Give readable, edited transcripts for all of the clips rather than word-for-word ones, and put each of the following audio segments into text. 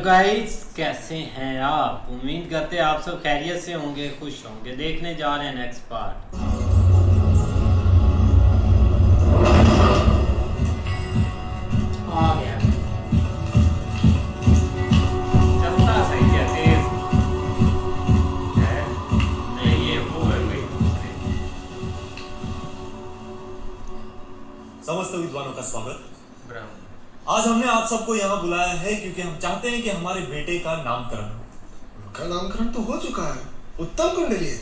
Guys कैसे हैं आप। उम्मीद करते हैं आप सब खैरियत से होंगे, खुश होंगे। देखने जा रहे हैं नेक्स्ट पार्ट। आ गया, चलता सही है, तेज है। नहीं, ये वो है कोई दूसरे। समस्त विद्वानों का स्वागत। ब्राह्मण। आज हमने आप सबको यहाँ बुलाया है क्योंकि हम चाहते हैं कि हमारे बेटे का नामकरण हो। उनका नामकरण तो हो चुका है, उत्तम कुंडली है।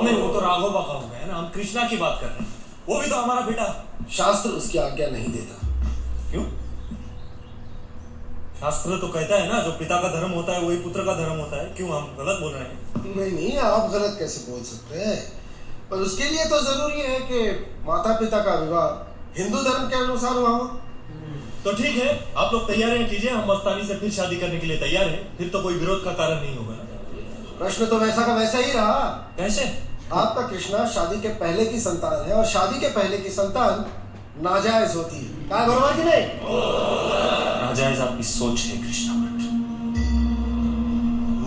नहीं, वो तो राघव बाका हो गया ना। हम कृष्णा की बात कर रहे हैं, वो भी तो हमारा बेटा। शास्त्र उसकी आज्ञा नहीं देता। क्यों? शास्त्र तो कहता है ना, जो पिता का धर्म होता है वही पुत्र का धर्म होता है। क्यों हम गलत बोल रहे हैं? नहीं, आप गलत कैसे बोल सकते हैं? पर उसके लिए तो जरूरी है कि माता पिता का विवाह हिंदू धर्म के अनुसार हुआ हो। तो ठीक है, आप लोग तैयारियां कीजिए। हम मस्तानी से फिर शादी करने के लिए तैयार हैं। फिर तो कोई विरोध का कारण नहीं होगा ना। प्रश्न तो वैसा का वैसा ही रहा। कैसे? आपका कृष्णा शादी के पहले की संतान है और शादी के पहले की संतान नाजायज होती है। क्या गौरवा की नहीं? नाजायज आपकी सोच है कृष्णा भट्ट।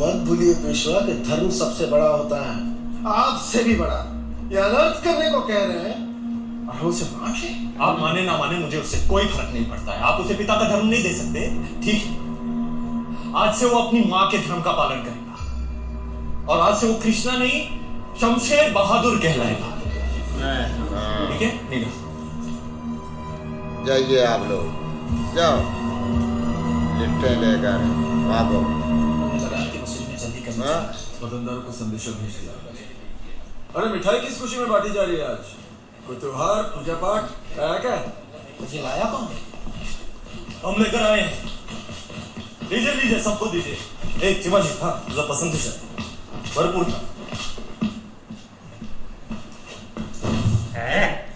मत भूलिए पेशवा कि धर्म सबसे बड़ा होता है, आपसे भी बड़ा। ये अनर्थ करने को कह रहे हैं और उसे माने। आप माने ना माने, मुझे उससे कोई फर्क नहीं पड़ता है। आप उसे पिता का धर्म नहीं दे सकते, ठीक है? आज से वो अपनी माँ के धर्म का पालन करेगा और आज से वो कृष्णा नहीं, शमशेर बहादुर कहलाएगा। ठीक है? निकल जाइए आप लोग, जाओ लिफ्टें लेकर भागो। हाँ? दुकानदारों को संदेशा भेज दिया। अरे मिठाई किस खुशी में बांटी जा रही है आज? कोई त्योहार, पूजा पाठ क्या है? ये लाया कौन? हम लेकर आए हैं। लीजिए लीजिए, सबको दीजिए। एक चिमा जी, हाँ तुझा पसंद है, भरपूर था।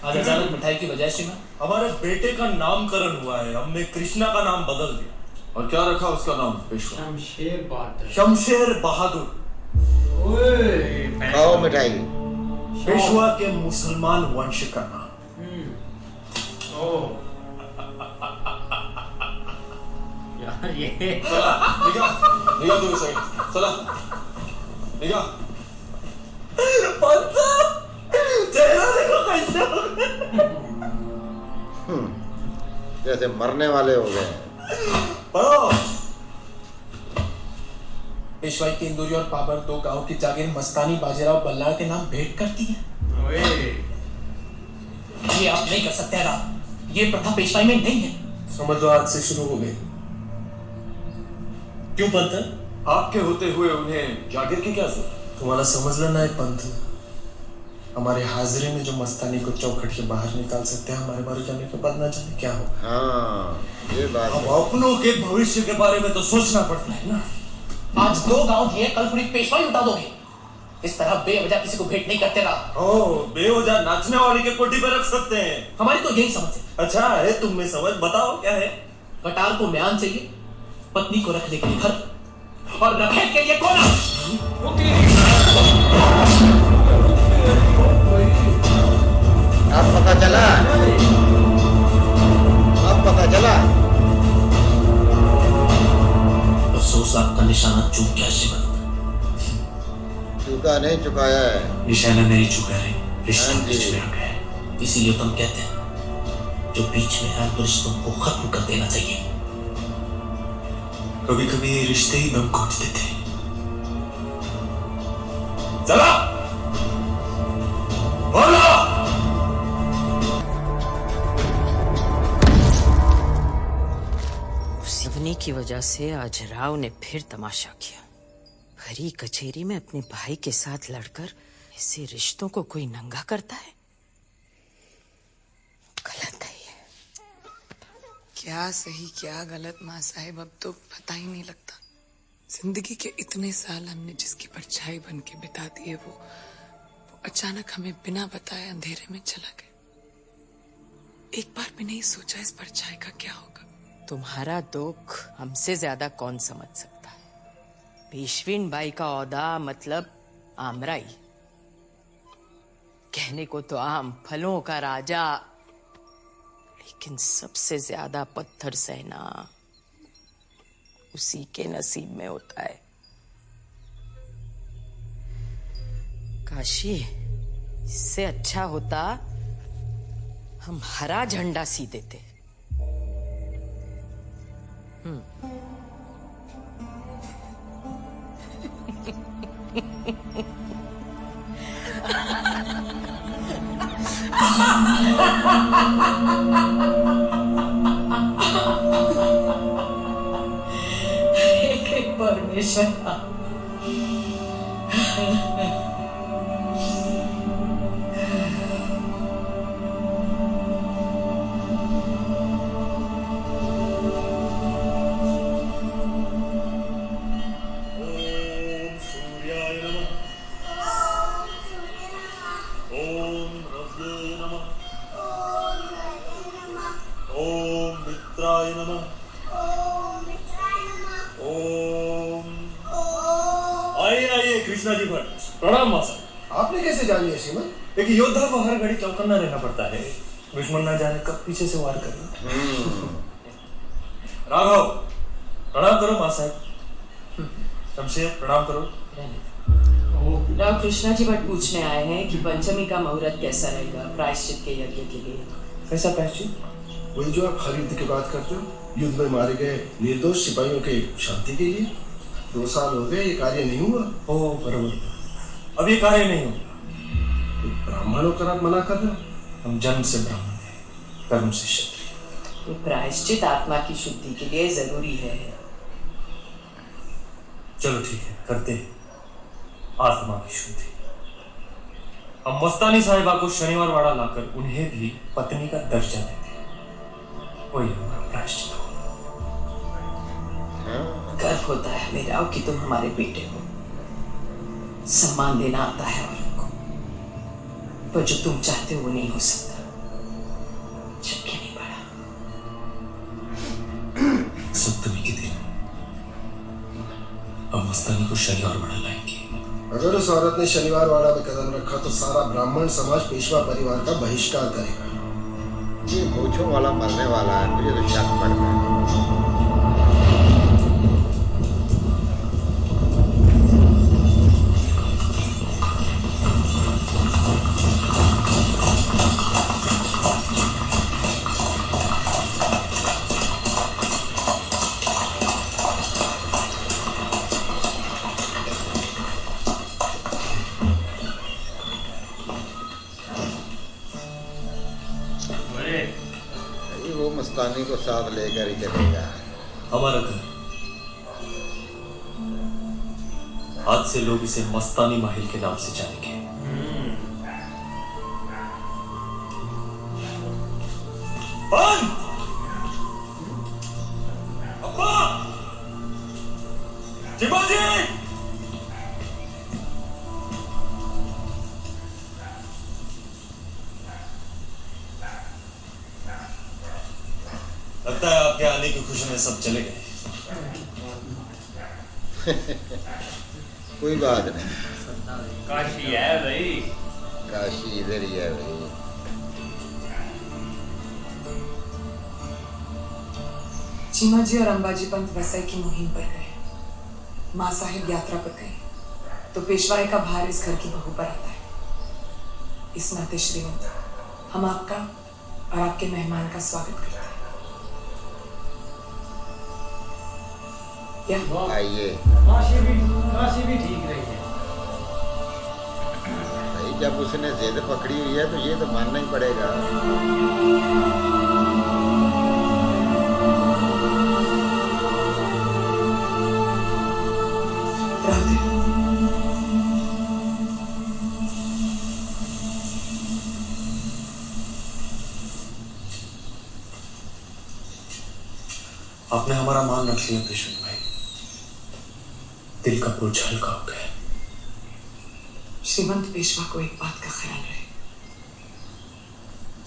आज अचानक मिठाई की वजह से हमारे बेटे का नामकरण हुआ है, हमने कृष्णा का नाम बदल दिया। और क्या रखा उसका नाम? पेशवा। शमशेर बहादुर। शमशेर बहादुर। खाओ मिठाई। पेशवा के मुसलमान वंश का नाम। ओह यार, ये निगाह दो साइड। चला निगाह। चेहरा देखो कैसे हो गया। जैसे मरने वाले हो गए। पढ़ो। पेशवाई की इंदौरी और पाबर दो गांव की जागीर मस्तानी बाजीराव बल्लाळ के नाम भेंट करती है। ओए, ये आप नहीं कर सकते राम, ये प्रथा पेशवाई में नहीं है। समझ लो आज से शुरू हो गई। क्यों पंथ? आपके होते हुए उन्हें जागीर की क्या जरूरत? तुम्हारा समझ लेना है पंथ। हमारे हाजिरी में जो मस्तानी को चौखट से बाहर निकाल सकते हैं, हमारे बारे जाने के बाद ना जाने क्या हो। हाँ, ये बात अब है। अपनों के भविष्य के बारे में तो सोचना पड़ता है ना। आज दो गांव की है, कल पूरी पेशवाई उठा दोगे। इस तरह बेवजह किसी को भेंट नहीं करते रहा। ओ, बेवजह नाचने वाली के कोठी पे रख सकते हैं। हमारी तो यही समझ है। अच्छा है, तुम में समझ। बताओ क्या है? कटार को म्यान चाहिए, पत्नी को रखने के लिए घर और रखेल के लिए कोना। अब पता चला, अब पता चला। अफसोस आपका निशाना चूक गया श्रीमंत। चुका नहीं, चुकाया है। निशाना नहीं चुका है, रिश्ता हाँ जी। बीच में आ गया है। इसीलिए तुम कहते हैं जो बीच में है तो रिश्तों को खत्म कर देना चाहिए। कभी कभी ये रिश्ते ही दम घोट देते हैं। चला बोलो। सिवनी की वजह से आज राव ने फिर तमाशा किया। भरी कचहरी में अपने भाई के साथ लड़कर ऐसे रिश्तों को कोई नंगा करता है। गलत है ये। क्या सही क्या गलत माँ साहिब अब तो पता ही नहीं लगता। जिंदगी के इतने साल हमने जिसकी परछाई बन के बिता दिए, वो अचानक हमें बिना बताए अंधेरे में चला गया। एक बार भी नहीं सोचा इस परछाई का क्या होगा। तुम्हारा दुख हमसे ज्यादा कौन समझ सकता है। पेशवीन बाई का औदा मतलब आमराई। कहने को तो आम फलों का राजा, लेकिन सबसे ज्यादा पत्थर सहना उसी के नसीब में होता है। काशी, इससे अच्छा होता हम हरा झंडा सी देते। परमेश्वर, कृष्णा जी भट्ट, प्रणाम मासा। आपने कैसे जान लिया श्रीमंत? एक योद्धा को हर घड़ी चौकन्ना रहना पड़ता है, दुश्मन ना जाने कब पीछे से वार करे। राघव, प्रणाम करो मां साहब। शमशेर, प्रणाम करो। राव कृष्णा जी भट्ट पूछने आए हैं कि पंचमी का मुहूर्त कैसा रहेगा प्रायश्चित के यज्ञ के लिए। कैसा प्रायश्चित? वही जो आप हर युद्ध की बात करते हो, युद्ध में मारे गए निर्दोष सिपाहियों के शांति के लिए। 2 साल हो गए, ये कार्य नहीं हुआ। ओ बराबर, अब ये कार्य नहीं हुआ। ब्राह्मण होकर आप मना कर रहे हो? हम जन्म से ब्राह्मण हैं, कर्म से क्षत्रिय। तो प्रायश्चित आत्मा की शुद्धि के लिए जरूरी है। चलो ठीक है, करते हैं आत्मा की शुद्धि। हम मस्तानी साहिबा को शनिवार वाड़ा लाकर उन्हें भी पत्नी का दर्जा देते हैं। वही हमारा प्रायश्चित होगा। गर्व होता है हमें राव कि तुम हमारे बेटे हो। सम्मान देना आता है औरत को, पर जो तुम चाहते हो वो नहीं हो सकता। शक्य नहीं पड़ा। सप्तमी के दिन अब मस्तानी को शनिवार वाड़ा लाएंगे। अगर उस औरत ने शनिवार वाड़ा में कदम रखा तो सारा ब्राह्मण समाज पेशवा परिवार का बहिष्कार करेगा। ये मूंछों वाला मरने वाला है, मुझे तो शक पड़ रहा है। वो मस्तानी को साथ लेकर ही चलेगा। हमारा घर, आज से लोग इसे मस्तानी महल के नाम से जानेंगे। अब्बा! शिवाजी! लगता है आपके आने की खुशी में सब चले गए। कोई बात नहीं, काशी है भाई, काशी इधर ही है भाई। चीमा जी और अंबाजी पंत वसई की मुहिम पर गए, माँ साहिब यात्रा पर गई, तो पेशवाई का भार इस घर की बहू पर आता है। इस नाते श्रीमंत, हम आपका और आपके मेहमान का स्वागत करते हैं। आइए काशी भी ठीक रही है भाई, जब उसने जिद पकड़ी हुई है तो ये तो मानना ही पड़ेगा। आपने हमारा मान रख लिया पेशवा भाई, दिल का बोझ हल्का हो गया। श्रीमंत पेशवा को एक बात का ख्याल रहे,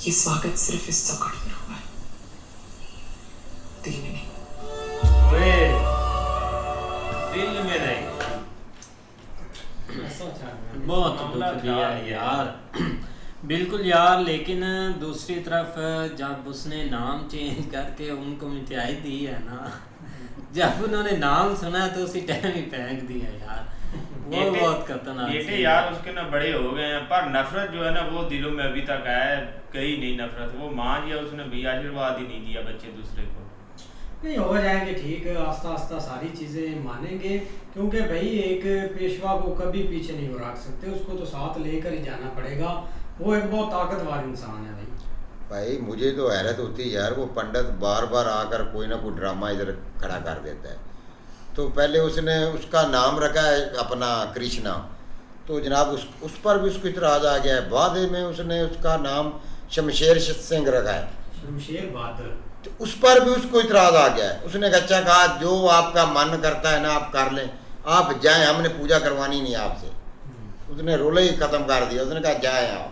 ये स्वागत सिर्फ इस चौखट पर हुआ है, दिल में नहीं। वे दिल में नहीं, बहुत दुख दिया यार। बिल्कुल यार, लेकिन दूसरी तरफ जब उसने नाम चेंज करके उनको मिठाई दी है ना, जब उन्होंने नाम सुना तो उसी टाइम ही फेंक दिया यार। वो बहुत खतरनाक बेटे यार उसके ना बड़े हो गए हैं, पर नफरत जो है ना वो दिलों में अभी तक है, कहीं नहीं नफरत। वो मान लिया उसने भी, आशीर्वाद ही नहीं दिया बच्चे दूसरे को। नहीं हो जाएंगे ठीक, आस्ता आस्ता सारी चीज़ें मानेंगे, क्योंकि भाई एक पेशवा को कभी पीछे नहीं हो रख सकते, उसको तो साथ लेकर ही जाना पड़ेगा। वो एक बहुत ताकतवर इंसान है भाई। भाई मुझे तो हैरत होती है यार, वो पंडित बार बार आकर कोई ना कोई ड्रामा इधर खड़ा कर देता है। तो पहले उसने उसका नाम रखा है अपना कृष्णा, तो जनाब उस पर भी उसको इतराज़ आ गया है। बाद में उसने उसका नाम शमशेर सिंह रखा है, शमशेर बहादुर, तो उस पर भी उसको इतराज़ आ गया है। उसने अच्छा कहा जो आपका मन करता है ना आप कर लें, आप जाएं, हमने पूजा करवानी नहीं आपसे। उसने रोले ही ख़त्म कर दिया, उसने कहा जाएं आप।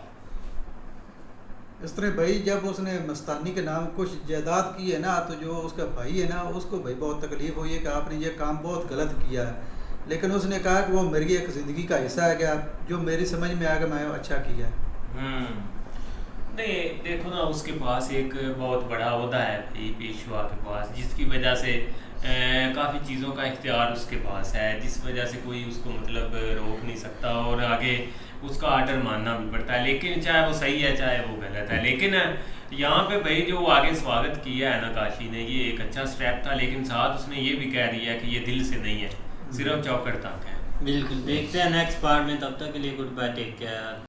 इस तरह भाई जब उसने मस्तानी के नाम कुछ जायदाद की है ना, तो जो उसका भाई है ना उसको भाई बहुत तकलीफ़ हुई है कि आपने ये काम बहुत गलत किया है, लेकिन उसने कहा कि वो मेरी एक ज़िंदगी का हिस्सा है, क्या जो मेरी समझ में आ गया मैं अच्छा किया। नहीं देखो ना, उसके पास एक बहुत बड़ा ओहदा है पेशवा के पास, जिसकी वजह से काफ़ी चीज़ों का इख्तियार उसके पास है, जिस वजह से कोई उसको मतलब रोक नहीं सकता और आगे उसका आर्डर मानना भी पड़ता है। लेकिन चाहे वो सही है चाहे वो गलत है, लेकिन यहाँ पे भाई जो आगे स्वागत किया है ना काशी ने, ये एक अच्छा स्टेप था। लेकिन साथ उसने ये भी कह दिया कि ये दिल से नहीं है, सिर्फ चौकट तक है। बिल्कुल, देखते हैं नेक्स्ट पार्ट में। तब तक के लिए गुड बाय, टेक केयर।